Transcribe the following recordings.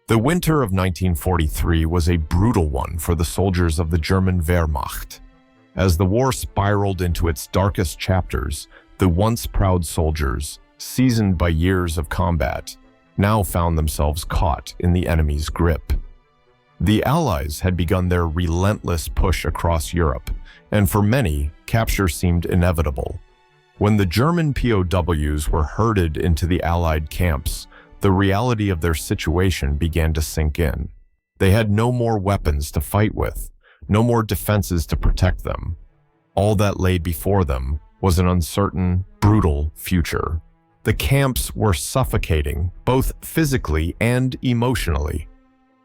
The winter of 1943 was a brutal one for the soldiers of the German Wehrmacht. As the war spiraled into its darkest chapters, the once proud soldiers, seasoned by years of combat, now found themselves caught in the enemy's grip. The Allies had begun their relentless push across Europe, and for many, capture seemed inevitable. When the German POWs were herded into the Allied camps, the reality of their situation began to sink in. They had no more weapons to fight with, no more defenses to protect them. All that lay before them was an uncertain, brutal future. The camps were suffocating, both physically and emotionally.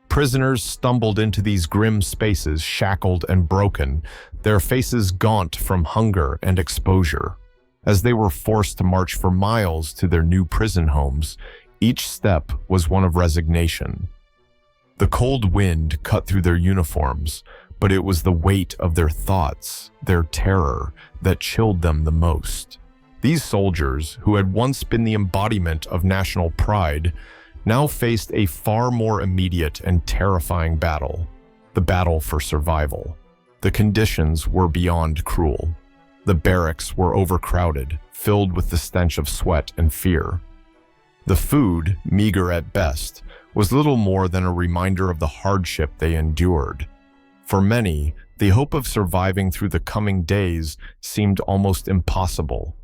Prisoners stumbled into these grim spaces, shackled and broken, their faces gaunt from hunger and exposure. As they were forced to march for miles to their new prison homes, each step was one of resignation. The cold wind cut through their uniforms, but it was the weight of their thoughts, their terror, that chilled them the most. These soldiers, who had once been the embodiment of national pride, now faced a far more immediate and terrifying battle, the battle for survival. The conditions were beyond cruel. The barracks were overcrowded, filled with the stench of sweat and fear. The food, meager at best, was little more than a reminder of the hardship they endured. For many, the hope of surviving through the coming days seemed almost impossible.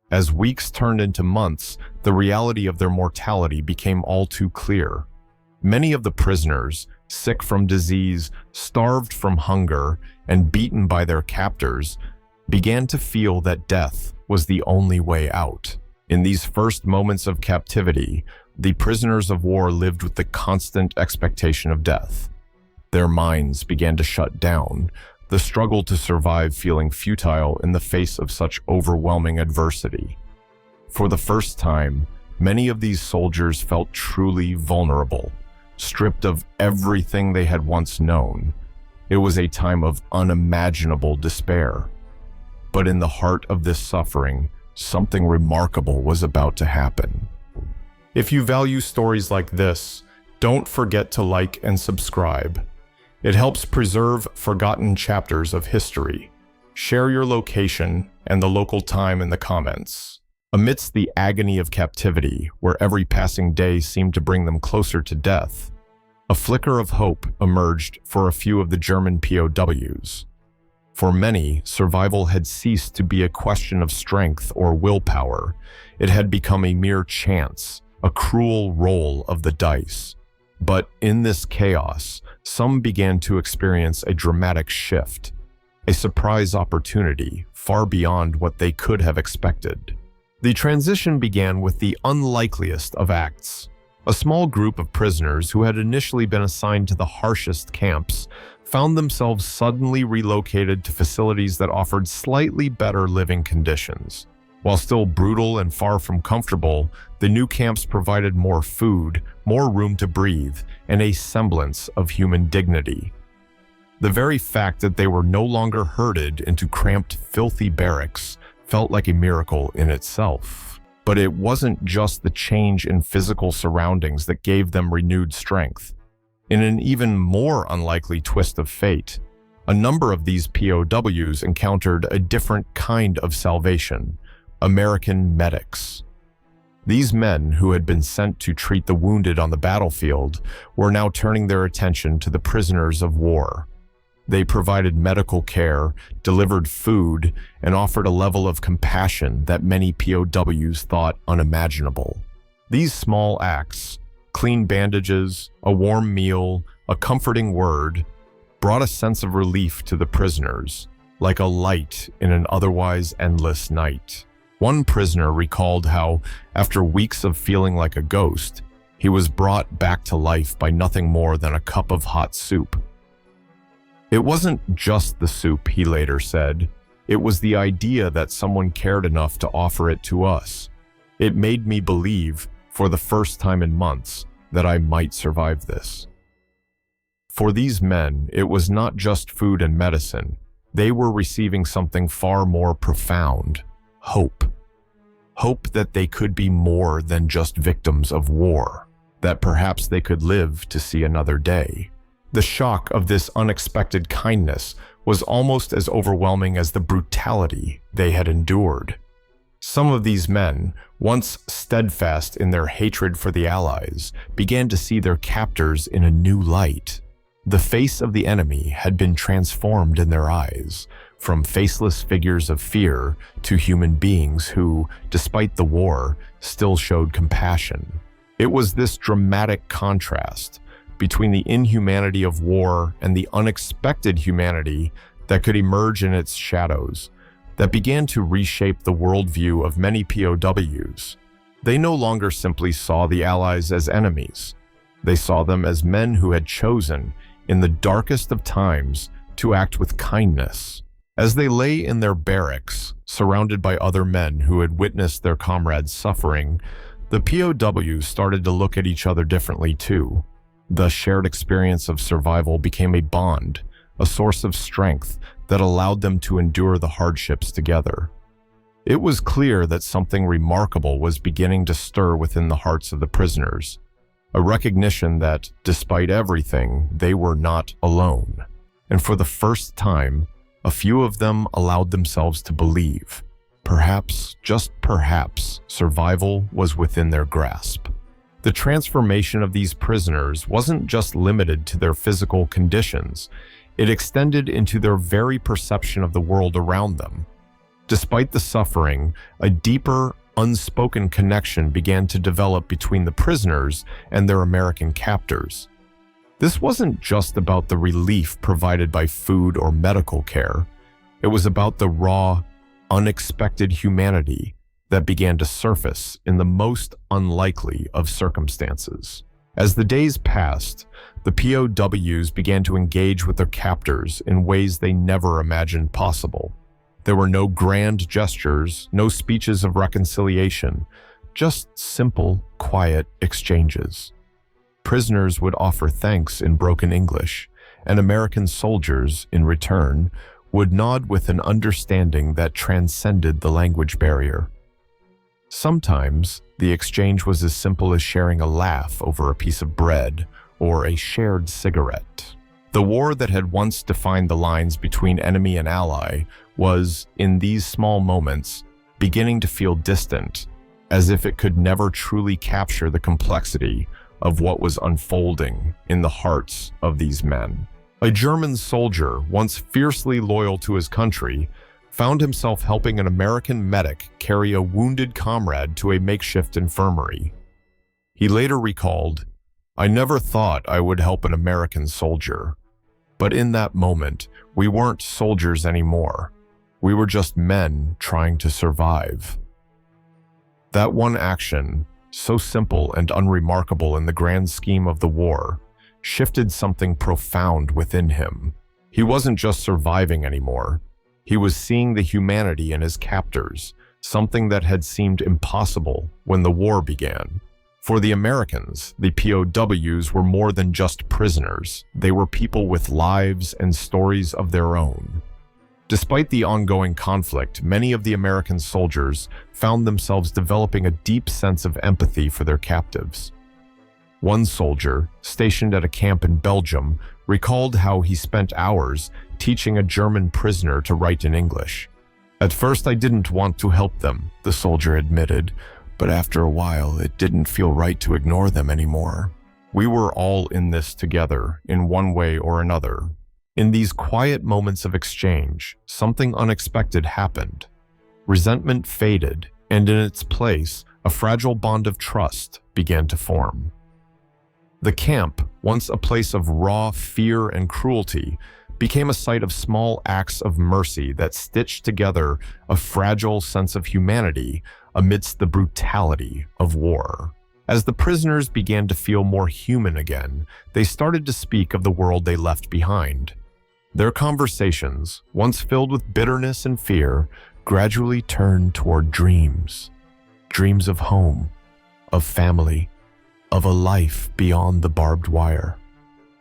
As weeks turned into months, the reality of their mortality became all too clear. Many of the prisoners, sick from disease, starved from hunger, and beaten by their captors, began to feel that death was the only way out. In these first moments of captivity, the prisoners of war lived with the constant expectation of death. Their minds began to shut down, the struggle to survive feeling futile in the face of such overwhelming adversity. For the first time, many of these soldiers felt truly vulnerable, stripped of everything they had once known. It was a time of unimaginable despair. But in the heart of this suffering, something remarkable was about to happen. If you value stories like this, don't forget to like and subscribe. It helps preserve forgotten chapters of history. Share your location and the local time in the comments. Amidst the agony of captivity, where every passing day seemed to bring them closer to death, a flicker of hope emerged for a few of the German POWs. For many, survival had ceased to be a question of strength or willpower. It had become a mere chance, a cruel roll of the dice. But in this chaos, some began to experience a dramatic shift, a surprise opportunity far beyond what they could have expected. The transition began with the unlikeliest of acts. A small group of prisoners who had initially been assigned to the harshest camps found themselves suddenly relocated to facilities that offered slightly better living conditions. While still brutal and far from comfortable, the new camps provided more food, more room to breathe, and a semblance of human dignity. The very fact that they were no longer herded into cramped, filthy barracks felt like a miracle in itself. But it wasn't just the change in physical surroundings that gave them renewed strength. In an even more unlikely twist of fate, a number of these POWs encountered a different kind of salvation: American medics. These men, who had been sent to treat the wounded on the battlefield, were now turning their attention to the prisoners of war. They provided medical care, delivered food, and offered a level of compassion that many POWs thought unimaginable. These small acts, clean bandages, a warm meal, a comforting word, brought a sense of relief to the prisoners, like a light in an otherwise endless night. One prisoner recalled how, after weeks of feeling like a ghost, he was brought back to life by nothing more than a cup of hot soup. It wasn't just the soup, he later said. It was the idea that someone cared enough to offer it to us. It made me believe, for the first time in months, that I might survive this. For these men, it was not just food and medicine. They were receiving something far more profound: hope. Hope that they could be more than just victims of war. that perhaps they could live to see another day. The shock of this unexpected kindness was almost as overwhelming as the brutality they had endured. Some of these men, once steadfast in their hatred for the Allies, began to see their captors in a new light. The face of the enemy had been transformed in their eyes, from faceless figures of fear to human beings who, despite the war, still showed compassion. It was this dramatic contrast between the inhumanity of war and the unexpected humanity that could emerge in its shadows that began to reshape the worldview of many POWs. They no longer simply saw the Allies as enemies. They saw them as men who had chosen, in the darkest of times, to act with kindness. As they lay in their barracks, surrounded by other men who had witnessed their comrades suffering, the POWs started to look at each other differently too. The shared experience of survival became a bond, a source of strength that allowed them to endure the hardships together. It was clear that something remarkable was beginning to stir within the hearts of the prisoners, a recognition that, despite everything, they were not alone. And for the first time, a few of them allowed themselves to believe. Perhaps, just perhaps, survival was within their grasp. The transformation of these prisoners wasn't just limited to their physical conditions. It extended into their very perception of the world around them. Despite the suffering, a deeper, unspoken connection began to develop between the prisoners and their American captors. This wasn't just about the relief provided by food or medical care. It was about the raw, unexpected humanity that began to surface in the most unlikely of circumstances. As the days passed, the POWs began to engage with their captors in ways they never imagined possible. There were no grand gestures, no speeches of reconciliation, just simple, quiet exchanges. Prisoners would offer thanks in broken English, and American soldiers, in return, would nod with an understanding that transcended the language barrier. Sometimes, the exchange was as simple as sharing a laugh over a piece of bread or a shared cigarette. The war that had once defined the lines between enemy and ally was, in these small moments, beginning to feel distant, as if it could never truly capture the complexity of what was unfolding in the hearts of these men. A German soldier, once fiercely loyal to his country, found himself helping an American medic carry a wounded comrade to a makeshift infirmary. He later recalled, "I never thought I would help an American soldier. But in that moment, we weren't soldiers anymore. We were just men trying to survive." That one action, so simple and unremarkable in the grand scheme of the war, shifted something profound within him. He wasn't just surviving anymore. He was seeing the humanity in his captors, something that had seemed impossible when the war began. For the Americans, the POWs were more than just prisoners. They were people with lives and stories of their own. Despite the ongoing conflict, many of the American soldiers found themselves developing a deep sense of empathy for their captives. One soldier, stationed at a camp in Belgium, recalled how he spent hours teaching a German prisoner to write in English. "At first I didn't want to help them," the soldier admitted, "but after a while it didn't feel right to ignore them anymore. We were all in this together, in one way or another." In these quiet moments of exchange, something unexpected happened. Resentment faded, and in its place, a fragile bond of trust began to form. The camp, once a place of raw fear and cruelty, became a site of small acts of mercy that stitched together a fragile sense of humanity amidst the brutality of war. As the prisoners began to feel more human again, they started to speak of the world they left behind. Their conversations, once filled with bitterness and fear, gradually turned toward dreams. Dreams of home, of family, of a life beyond the barbed wire.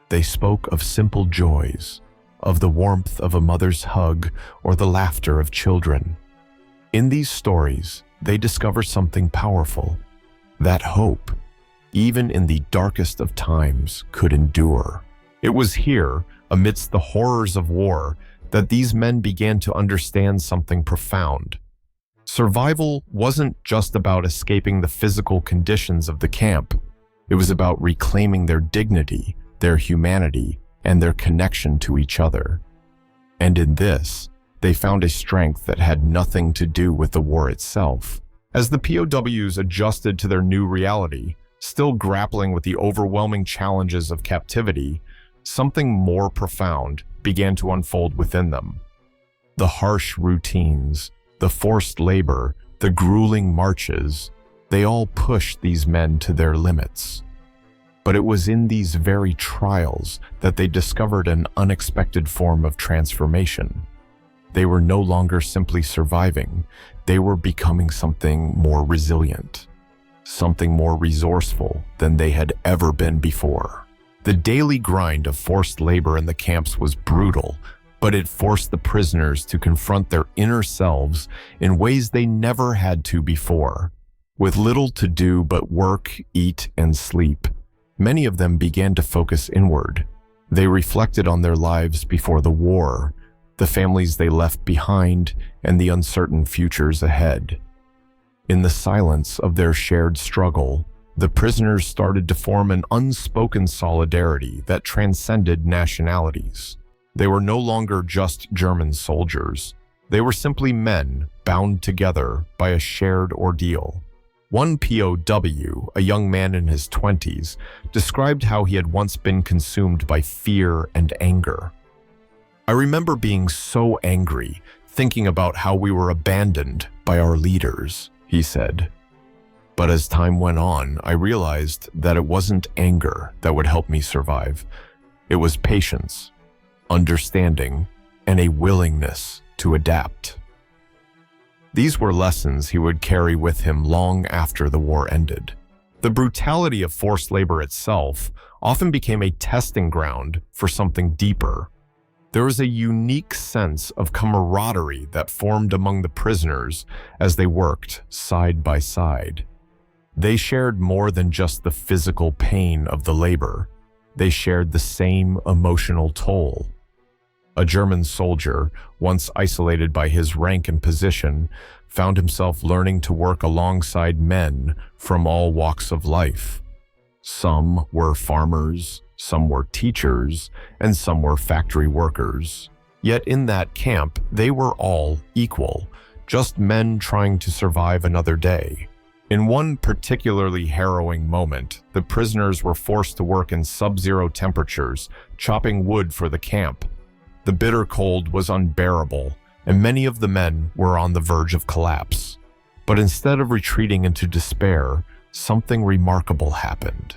They spoke of simple joys, of the warmth of a mother's hug or the laughter of children. In these stories, they discover something powerful, that hope, even in the darkest of times, could endure. It was here, amidst the horrors of war, that these men began to understand something profound. Survival wasn't just about escaping the physical conditions of the camp. It was about reclaiming their dignity, their humanity, and their connection to each other. And in this, they found a strength that had nothing to do with the war itself. As the POWs adjusted to their new reality, still grappling with the overwhelming challenges of captivity, something more profound began to unfold within them. The harsh routines, the forced labor, the grueling marches, they all pushed these men to their limits. But it was in these very trials that they discovered an unexpected form of transformation. They were no longer simply surviving, they were becoming something more resilient, something more resourceful than they had ever been before. The daily grind of forced labor in the camps was brutal, but it forced the prisoners to confront their inner selves in ways they never had to before. With little to do but work, eat, and sleep, many of them began to focus inward. They reflected on their lives before the war, the families they left behind, and the uncertain futures ahead. In the silence of their shared struggle, the prisoners started to form an unspoken solidarity that transcended nationalities. They were no longer just German soldiers. They were simply men bound together by a shared ordeal. One POW, a young man in his 20s, described how he had once been consumed by fear and anger. "I remember being so angry, thinking about how we were abandoned by our leaders," he said. "But as time went on, I realized that it wasn't anger that would help me survive. It was patience, understanding, and a willingness to adapt." These were lessons he would carry with him long after the war ended. The brutality of forced labor itself often became a testing ground for something deeper. There was a unique sense of camaraderie that formed among the prisoners as they worked side by side. They shared more than just the physical pain of the labor. They shared the same emotional toll. A German soldier, once isolated by his rank and position, found himself learning to work alongside men from all walks of life. Some were farmers, some were teachers, and some were factory workers. Yet in that camp, they were all equal, just men trying to survive another day. In one particularly harrowing moment, the prisoners were forced to work in sub-zero temperatures, chopping wood for the camp. The bitter cold was unbearable, and many of the men were on the verge of collapse. But instead of retreating into despair, something remarkable happened.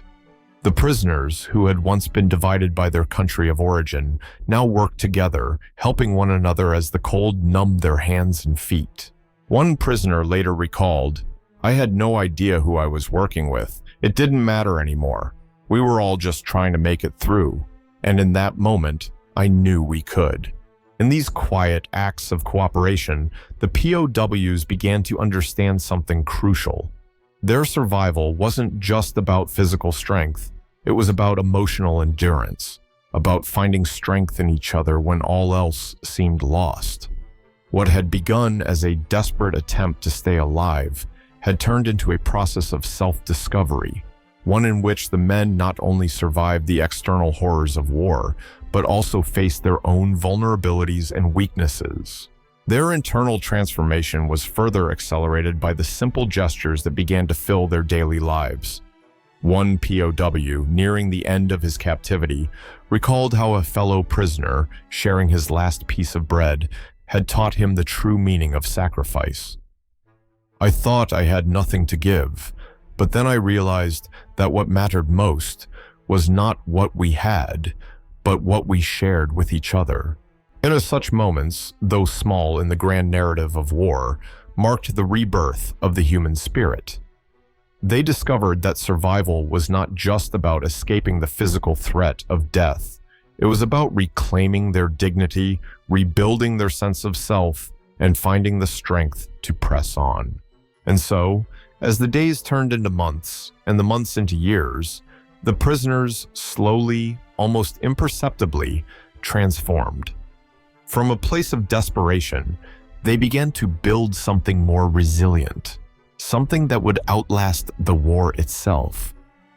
The prisoners, who had once been divided by their country of origin, now worked together, helping one another as the cold numbed their hands and feet. One prisoner later recalled, "I had no idea who I was working with. It didn't matter anymore. We were all just trying to make it through. And in that moment, I knew we could." In these quiet acts of cooperation, the POWs began to understand something crucial. Their survival wasn't just about physical strength. It was about emotional endurance, about finding strength in each other when all else seemed lost. What had begun as a desperate attempt to stay alive had turned into a process of self-discovery, one in which the men not only survived the external horrors of war, but also faced their own vulnerabilities and weaknesses. Their internal transformation was further accelerated by the simple gestures that began to fill their daily lives. One POW, nearing the end of his captivity, recalled how a fellow prisoner, sharing his last piece of bread, had taught him the true meaning of sacrifice. "I thought I had nothing to give, but then I realized that what mattered most was not what we had, but what we shared with each other." And as such moments, though small in the grand narrative of war, marked the rebirth of the human spirit. They discovered that survival was not just about escaping the physical threat of death. It was about reclaiming their dignity, rebuilding their sense of self, and finding the strength to press on. And so, As the days turned into months and the months into years, the prisoners slowly, almost imperceptibly, transformed. From a place of desperation, they began to build something more resilient, something that would outlast the war itself.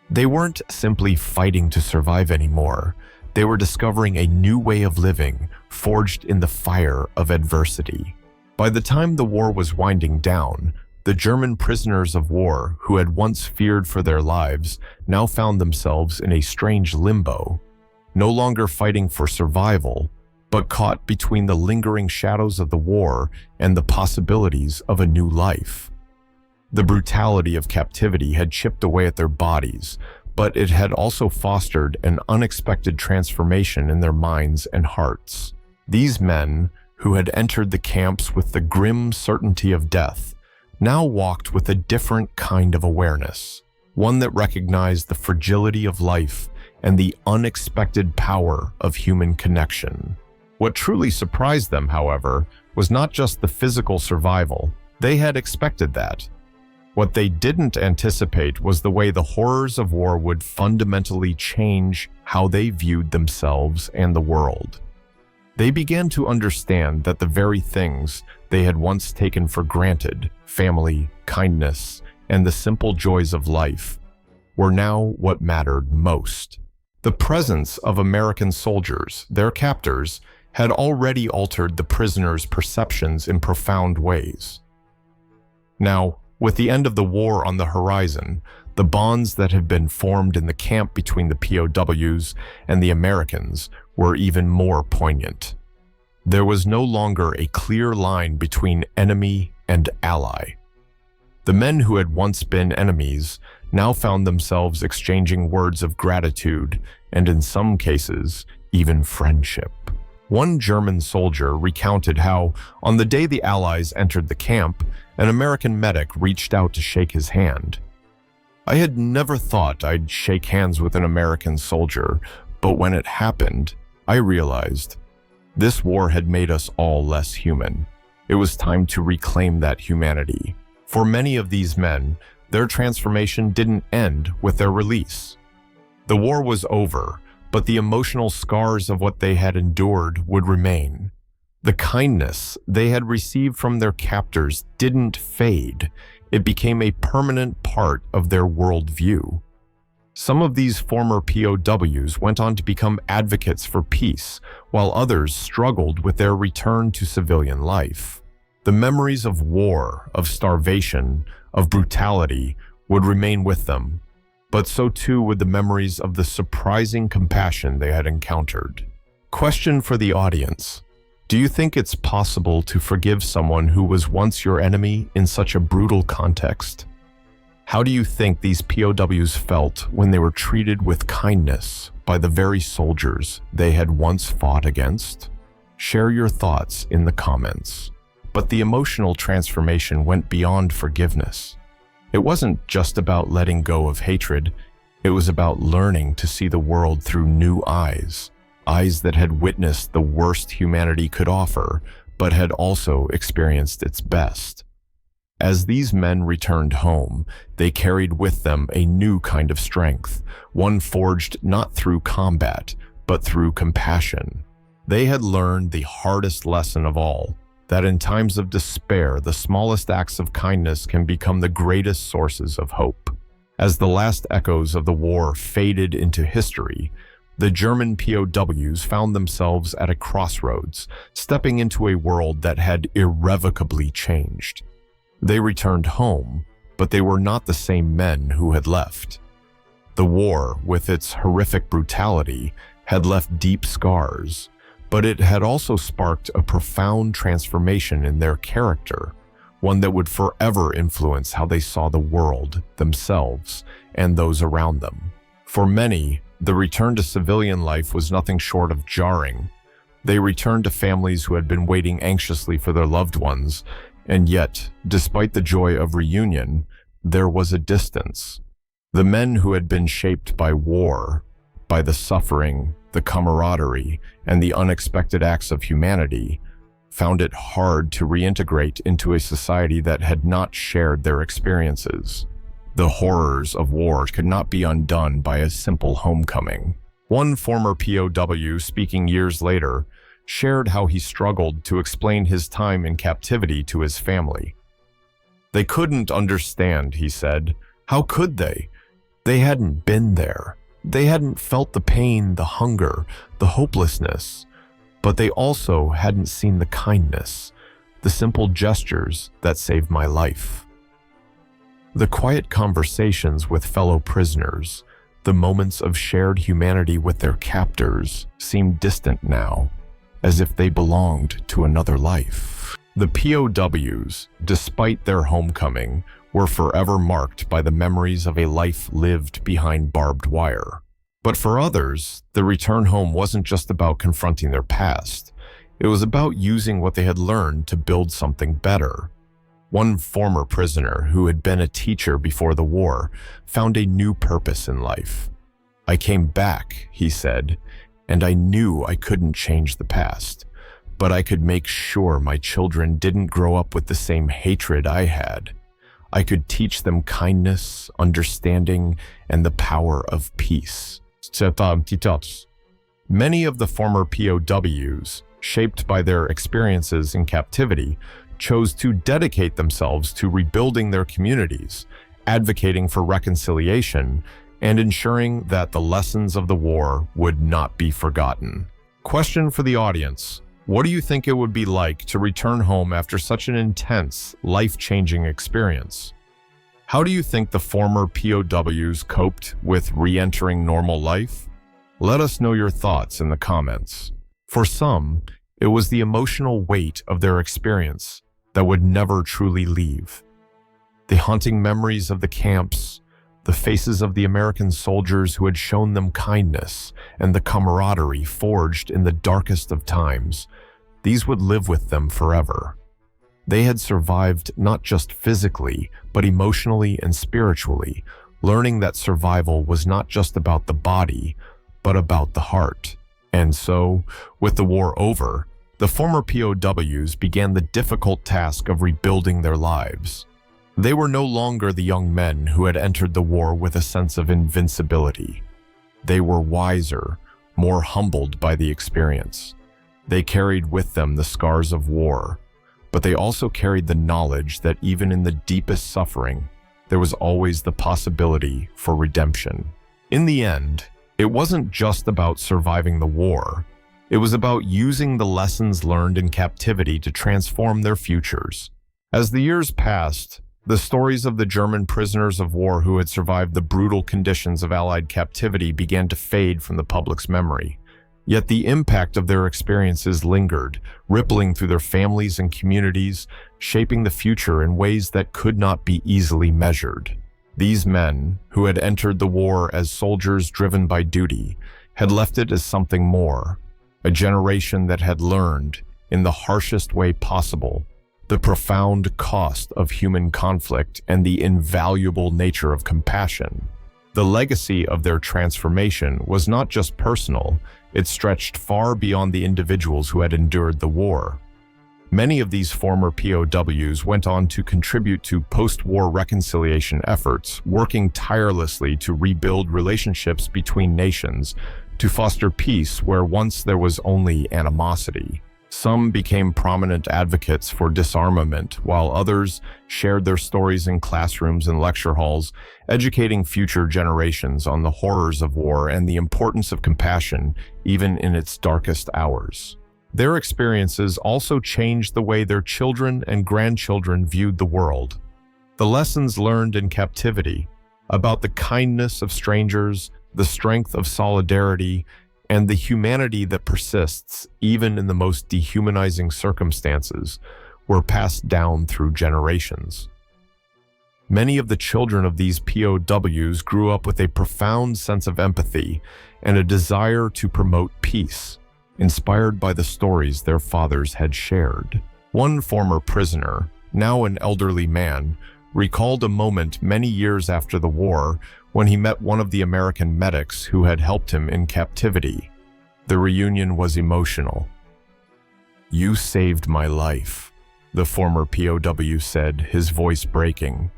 They weren't simply fighting to survive anymore. They were discovering a new way of living, forged in the fire of adversity. By the time the war was winding down, the German prisoners of war, who had once feared for their lives, now found themselves in a strange limbo, no longer fighting for survival, but caught between the lingering shadows of the war and the possibilities of a new life. The brutality of captivity had chipped away at their bodies, but it had also fostered an unexpected transformation in their minds and hearts. These men, who had entered the camps with the grim certainty of death, now walked with a different kind of awareness, one that recognized the fragility of life and the unexpected power of human connection. What truly surprised them, however, was not just the physical survival. They had expected that. What they didn't anticipate was the way the horrors of war would fundamentally change how they viewed themselves and the world. They began to understand that the very things they had once taken for granted, family, kindness, and the simple joys of life, were now what mattered most. The presence of American soldiers, their captors, had already altered the prisoners' perceptions in profound ways. Now, with the end of the war on the horizon, the bonds that had been formed in the camp between the POWs and the Americans were even more poignant. There was no longer a clear line between enemy and ally. The men who had once been enemies now found themselves exchanging words of gratitude and, in some cases, even friendship. One German soldier recounted how, on the day the Allies entered the camp, an American medic reached out to shake his hand. "I had never thought I'd shake hands with an American soldier, but when it happened, I realized this war had made us all less human. It was time to reclaim that humanity." For many of these men, their transformation didn't end with their release. The war was over, but the emotional scars of what they had endured would remain. The kindness they had received from their captors didn't fade. It became a permanent part of their worldview. Some of these former POWs went on to become advocates for peace, while others struggled with their return to civilian life. The memories of war, of starvation, of brutality would remain with them, but so too would the memories of the surprising compassion they had encountered. Question for the audience: do you think it's possible to forgive someone who was once your enemy in such a brutal context? How do you think these POWs felt when they were treated with kindness by the very soldiers they had once fought against? Share your thoughts in the comments. But the emotional transformation went beyond forgiveness. It wasn't just about letting go of hatred. It was about learning to see the world through new eyes, eyes that had witnessed the worst humanity could offer, but had also experienced its best. As these men returned home, they carried with them a new kind of strength, one forged not through combat, but through compassion. They had learned the hardest lesson of all, that in times of despair, the smallest acts of kindness can become the greatest sources of hope. As the last echoes of the war faded into history, the German POWs found themselves at a crossroads, stepping into a world that had irrevocably changed. They returned home, but they were not the same men who had left. The war, with its horrific brutality, had left deep scars, but it had also sparked a profound transformation in their character, one that would forever influence how they saw the world, themselves, and those around them. For many, the return to civilian life was nothing short of jarring. They returned to families who had been waiting anxiously for their loved ones, and yet, despite the joy of reunion, there was a distance. The men who had been shaped by war, by the suffering, the camaraderie, and the unexpected acts of humanity, found it hard to reintegrate into a society that had not shared their experiences. The horrors of war could not be undone by a simple homecoming. One former POW, speaking years later, shared how he struggled to explain his time in captivity to his family. They couldn't understand, he said. How could they? They hadn't been there. They hadn't felt the pain, the hunger, the hopelessness. But they also hadn't seen the kindness, the simple gestures that saved my life. The quiet conversations with fellow prisoners, the moments of shared humanity with their captors, seemed distant now, as if they belonged to another life. The POWs, despite their homecoming, were forever marked by the memories of a life lived behind barbed wire. But for others, the return home wasn't just about confronting their past. It was about using what they had learned to build something better. One former prisoner, who had been a teacher before the war, found a new purpose in life. I came back, he said, and I knew I couldn't change the past, but I could make sure my children didn't grow up with the same hatred I had. I could teach them kindness, understanding, and the power of peace. Many of the former POWs, shaped by their experiences in captivity, chose to dedicate themselves to rebuilding their communities, advocating for reconciliation, and ensuring that the lessons of the war would not be forgotten. Question for the audience: what do you think it would be like to return home after such an intense, life-changing experience? How do you think the former POWs coped with re-entering normal life? Let us know your thoughts in the comments. For some, it was the emotional weight of their experience that would never truly leave. The haunting memories of the camps, the faces of the American soldiers who had shown them kindness, and the camaraderie forged in the darkest of times, these would live with them forever. They had survived not just physically, but emotionally and spiritually, learning that survival was not just about the body, but about the heart. And so, with the war over, the former POWs began the difficult task of rebuilding their lives. They were no longer the young men who had entered the war with a sense of invincibility. They were wiser, more humbled by the experience. They carried with them the scars of war, but they also carried the knowledge that even in the deepest suffering, there was always the possibility for redemption. In the end, it wasn't just about surviving the war. It was about using the lessons learned in captivity to transform their futures. As the years passed, the stories of the German prisoners of war who had survived the brutal conditions of Allied captivity began to fade from the public's memory. Yet the impact of their experiences lingered, rippling through their families and communities, shaping the future in ways that could not be easily measured. These men, who had entered the war as soldiers driven by duty, had left it as something more, a generation that had learned, in the harshest way possible, the profound cost of human conflict and the invaluable nature of compassion. The legacy of their transformation was not just personal, it stretched far beyond the individuals who had endured the war. Many of these former POWs went on to contribute to post-war reconciliation efforts, working tirelessly to rebuild relationships between nations, to foster peace where once there was only animosity. Some became prominent advocates for disarmament, while others shared their stories in classrooms and lecture halls, educating future generations on the horrors of war and the importance of compassion, even in its darkest hours. Their experiences also changed the way their children and grandchildren viewed the world. The lessons learned in captivity about the kindness of strangers, the strength of solidarity, and the humanity that persists even in the most dehumanizing circumstances were passed down through generations. Many of the children of these POWs grew up with a profound sense of empathy and a desire to promote peace, inspired by the stories their fathers had shared. One former prisoner, now an elderly man, recalled a moment many years after the war when he met one of the American medics who had helped him in captivity. The reunion was emotional. "You saved my life," the former POW said, his voice breaking.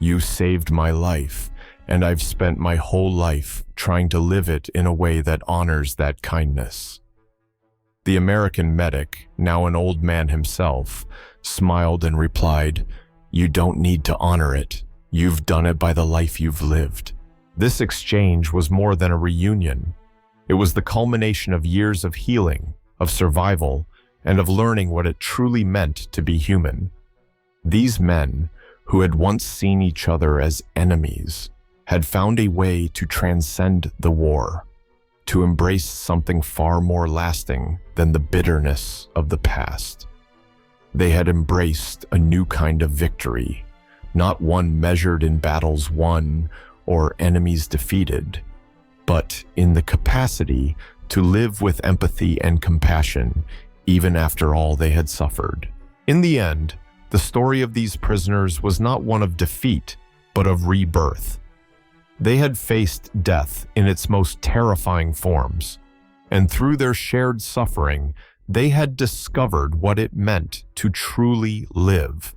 "You saved my life, and I've spent my whole life trying to live it in a way that honors that kindness." The American medic, now an old man himself, smiled and replied, "You don't need to honor it. You've done it by the life you've lived." This exchange was more than a reunion. It was the culmination of years of healing, of survival, and of learning what it truly meant to be human. These men, who had once seen each other as enemies, had found a way to transcend the war, to embrace something far more lasting than the bitterness of the past. They had embraced a new kind of victory, not one measured in battles won or enemies defeated, but in the capacity to live with empathy and compassion even after all they had suffered. In the end, the story of these prisoners was not one of defeat, but of rebirth. They had faced death in its most terrifying forms, and through their shared suffering, they had discovered what it meant to truly live.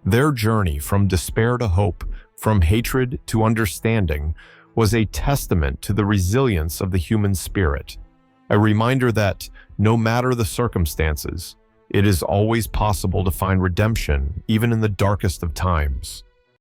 Their journey from despair to hope, from hatred to understanding, was a testament to the resilience of the human spirit, a reminder that, no matter the circumstances, it is always possible to find redemption even in the darkest of times.